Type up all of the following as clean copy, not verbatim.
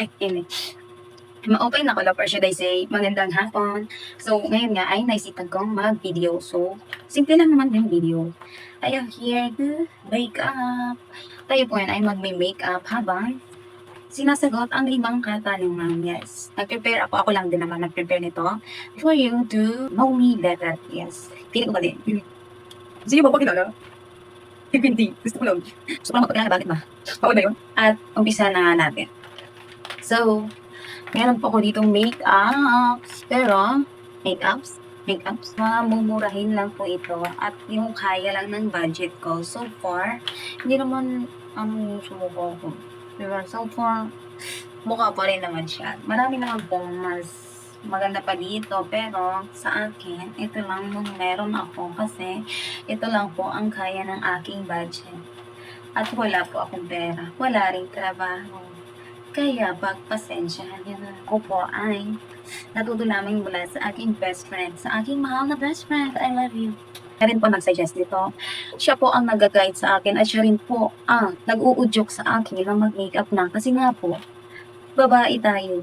Ay, ini. Ma-open na ko or should I say, magandang hapon. So, ngayon nga ay naisipan kong mag-video. So, simple lang naman yung video. I am here to wake up. Tayo po yan ay magme-makeup habang sinasagot ang 5 katanungan. Yes. Nag-prepare ako. Ako lang din naman nag-prepare nito for you to know me better. Yes. Pili ko ba din? Sige ba pakilala? Hindi. Gusto ko lang. Gusto ko lang magpakilala. Bakit ba? Oo na yun. At umpisa na natin. So, meron po ako ditong makeups. Pero, makeups, mamumurahin lang po ito. At yung kaya lang ng budget ko. So far, hindi naman, sumuko ko. Diba? So far, mukha pa rin naman siya. Marami naman po mas maganda pa dito. Pero, sa akin, ito lang yung meron ako. Kasi, ito lang po ang kaya ng aking budget. At wala po akong pera. Wala rin trabaho. Kaya pagpasensyahan niyo na ako po ay natuto namin mula sa aking best friend, sa aking mahal na best friend. I love you. Siya rin po nag-suggest dito. Siya po ang nag-guide sa akin at siya rin po ang nag-uudyok sa akin na mag-makeup na. Kasi nga po, babae tayo.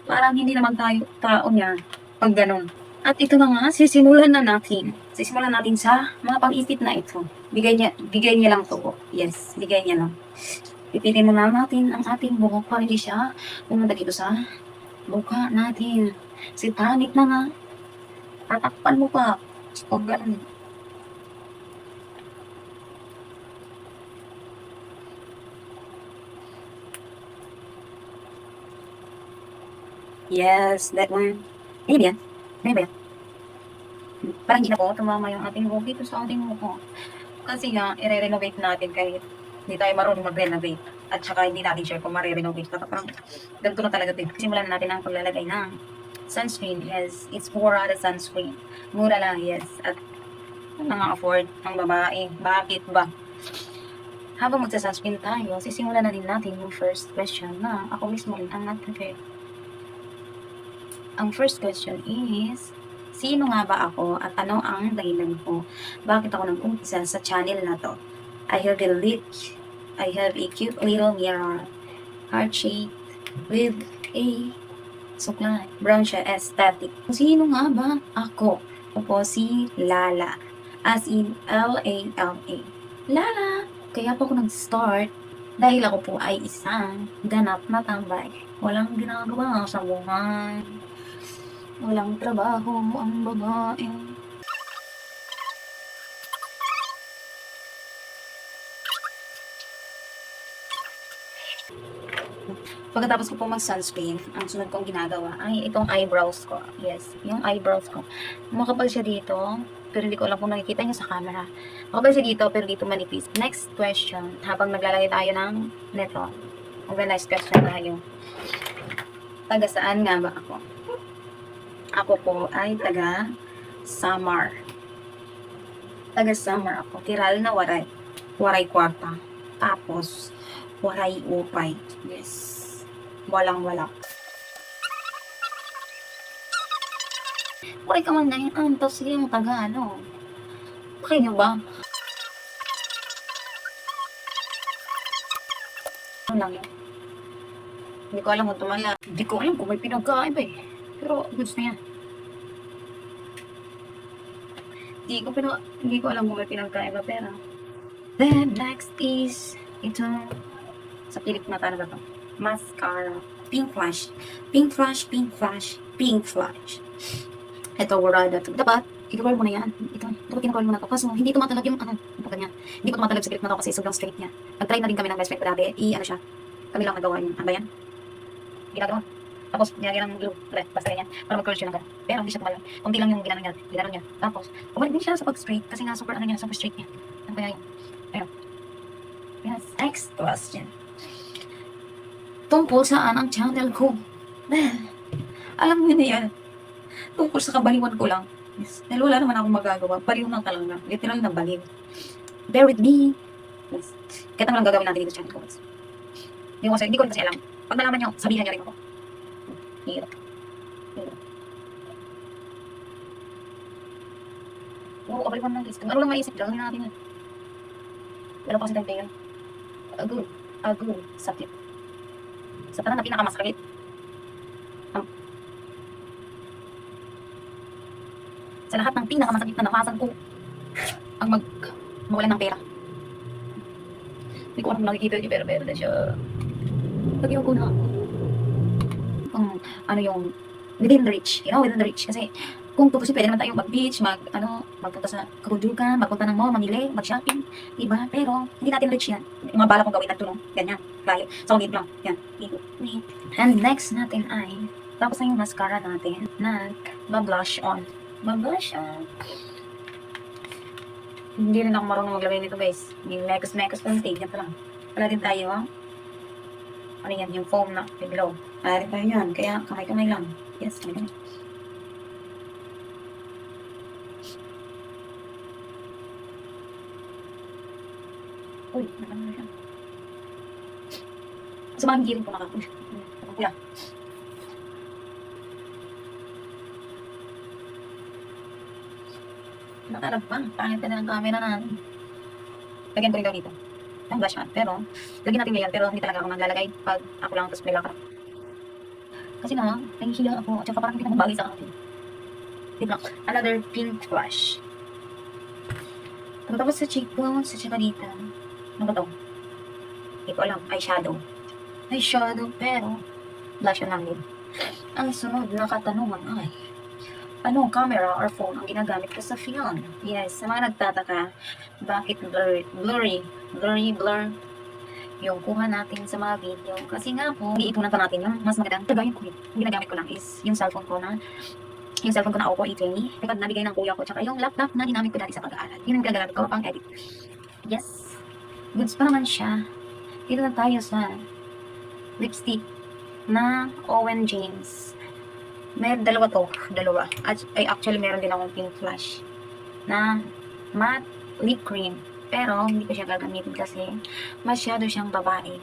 Parang hindi naman tayo tao niya pag ganun. At ito na nga, sisimulan na natin. Sisimulan natin sa mga pang-ipit na ito. Bigay niya lang to po. Yes, bigay niya lang. Pipiliin muna natin ang ating buhok para hindi siya pumunta dito sa buka natin. Si panic na nga. Tatakpan mo pa. O ganun. Yes, that one. Ano ba yan? Ano ba yan? Parang hindi na po tumama yung ating buhok dito sa ating buhok. Kasi nga, i-renovate natin kahit hindi tayo marunong mag-renovate. At saka hindi natin sure kung ma-renovate. Parang ganito na talaga ito. Simulan natin ang paglalagay ng sunscreen. Yes, it's Pura the sunscreen. Mura lang, yes. At nang-afford ang babae. Bakit ba? Habang magsa-sunscreen tayo, sisimulan na din natin yung first question na ako mismo rin ang nag-prepare. Ang first question is, sino nga ba ako at ano ang dahilan ko? Bakit ako nag-umpisa sa channel na to? I have a cute little mirror, heart-shaped, with a suklay. Brown siya, aesthetic. Sino nga ba ako? Ako po si Lala. As in, L-A-L-A. Lala! Kaya po ako nag-start dahil ako po ay isang ganap na tambay. Walang ginagawa sa buhay. Walang trabaho ang babae. Pagkatapos ko po mag-sunscreen, ang sunod kong ginagawa ay itong eyebrows ko. Yes, yung eyebrows ko. Makapal siya dito, pero hindi ko alam kung nakikita niyo sa camera. Makapal siya dito, pero dito manipis. Next question, habang naglalagay tayo ng neto. Next question tayo. Taga saan nga ba ako? Ako po ay taga Samar. Taga Samar ako. Tiral na Waray. Waray kwarta. Tapos, Waray upay. Yes. Walang-wala. Waray ka man na yun. Tapos sige yung taga ano. Bakit nyo ba? Ano lang yun? Hindi ko alam kung tumala. Hindi ko alam kung may pinagkaiba eh. Pero goods na yan. Hindi ko alam kung may pinagkaiba pero. Then next is ito. Sa Pilip na talaga to. Mascara. Pink flash. Pink flash, pink flash, pink flash. Ito, Warada to. Dapat, i-roll mo na yan. Dapat i-roll mo na to. Kaso, hindi tumatalag yung ganyan. Hindi ko tumatalag sa clip na to kasi sobrang straight niya. Nag-try na din kami ng best friend ko dati. Siya. Kami lang nagawa yun. Ano ba yan? Ginagawa. Tapos, nilagyan ng glue. Basta ganyan. Para mag-curl siya ng gano'n. Pero hindi siya tumalag. Kung di lang yung ginano niya. Tapos, umalik din siya sa pag-straight. Kasi nga, super straight niya. Ano kaya yun? Ayun. Yes. Next question. Tungkol saan ang channel ko? Alam mo na yan. Tungkol sa kabaliwan ko lang. Yes. Dahil wala naman akong magagawa. Baliw lang talaga. Literal na baliw. Bear with me. Yes. Kaya lang gagawin natin dito sa channel ko. Hindi ko rin kasi alam. Pag nalaman nyo, sabihan nyo rin ako. Hirap. Oo, kabaliwan lang. Ano lang maisip. Gagawin natin yan. Wala pa kasi tayong pera. Agul. Sakit. Sa tanan na pinakamasakit. Sa lahat ng pinakamasakit na nafasan ko, ang mawalan ng pera. Hindi ko alam kung nakikita niyo, pero meron na siya. Lagyan ko na. Kung ano yung within the reach, within the reach. Kasi kung tutusin, pwede naman tayong mag-beach, magpunta sa kabundukan, magpunta ng mall, mamili, mag-shopping, diba? Pero hindi natin reach yan. Yung mga bala kong gawin at tulong, ganyan, layo. So, dito lang, yan, dito. And next natin ay, tapos na yung mascara natin, nag-blush on. Mag-blush on. Hindi rin ako marunong maglagay nito, guys. Yung mekas konti, yan pa lang. Wala din tayo, ano yan, yung foam na, yung glow. Wala rin tayo yan, kaya kamay-kamay lang. Yes, kamay-kamay. Uy, nakano na siya. Sa mga giling po nakakuya. Nakakuya. Nakarap pa. Pangit ka na ng camera natin. Lagyan ko rin daw dito. Ang blush on. Pero, lagyan natin ngayon. Pero hindi talaga ako naglalagay pag ako lang tapos nilakar. Kasi na, nahihiya ako. At saka parang hindi na mabagay sa akin. Dito lang. Another pink blush. Tapos sa cheekbones, at saka dito. Ano ba to? Hindi ko alam. Eyeshadow. Eyeshadow, pero blush on lang din. Ang sunod na katanungan ay, anong camera or phone ang ginagamit ko sa film? Yes, sa mga nagtataka, bakit blur yung kuha natin sa mga video. Kasi nga po, iipunan pa natin yung mas magandang tagayin ko. Yung ginagamit ko lang is yung cellphone ko na Oppo A20. Kapag nabigay ng kuya ko, tsaka yung laptop na ginamit ko dati sa pag-aaral. Yun ang ginagamit ko pang edit. Yes. Goods pa naman siya. Dito na tayo sa lipstick na Owen James. May dalawa. Actually, meron din akong pink flash na matte lip cream. Pero, hindi ko siya gagamitin kasi masyado siyang babae.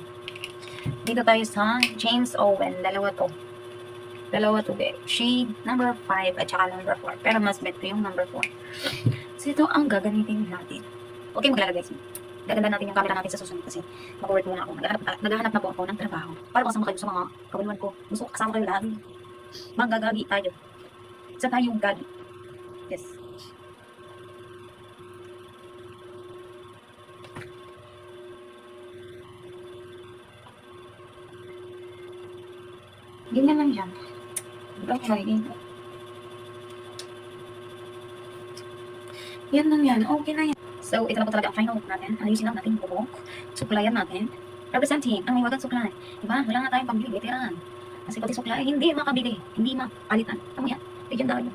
Dito tayo sa James Owen. Dalawa to. Shade number 5 at saka number 4. Pero mas bet ko yung number 4. So, ito ang gagamitin natin. Okay, maglalagay siya. Gaganda natin yung camera natin sa susunod kasi mag-work muna ako. Naghahanap na po ako ng trabaho. Para makasama kayo sa mga kawaluan ko. Gusto ko kasama kayo lagi. Manggagagi tayo. Isa tayong gagi. Yes. Ganyan lang yan. Yan lang yan. Okay na yan. So, ito na po talaga ang final look natin. Ayusin lang natin yung bubok. Suklayan natin. Representing ang may wagang suklay. Diba? Wala nga tayong pambili. Veteran. Kasi pati suklay, hindi makabili. Hindi mapalitan. Tama yan. Bigyan tayo.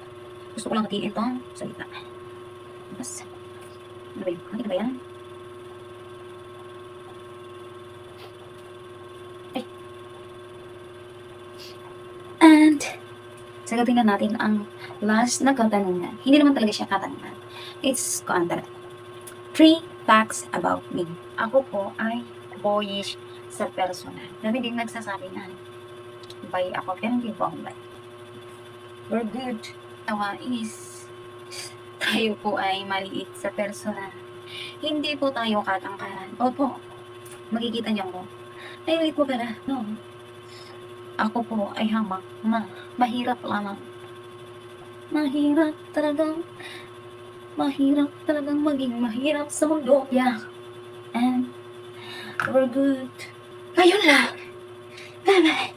Gusto ko lang hatiin itong salita. Tapos, ano ba yun? Nakita ba yan? Ay. And, sagutin na natin ang last na katanungan. Hindi naman talaga siya katanungan. It's content. 3 facts about me. Ako po ay boyish sa personal. Dami din nagsasabi na bay ako, pero hindi po akong bay. We're good. Tawa is tayo po ay maliit sa personal. Hindi po tayo katangkaran. Opo, makikita niyo ko. Ay, wait po pala. No. Ako po ay hamak na mahirap lamang. Mahirap talagang maging mahirap sa mundo. Yeah. And we're good. Ayun lang. Bye-bye.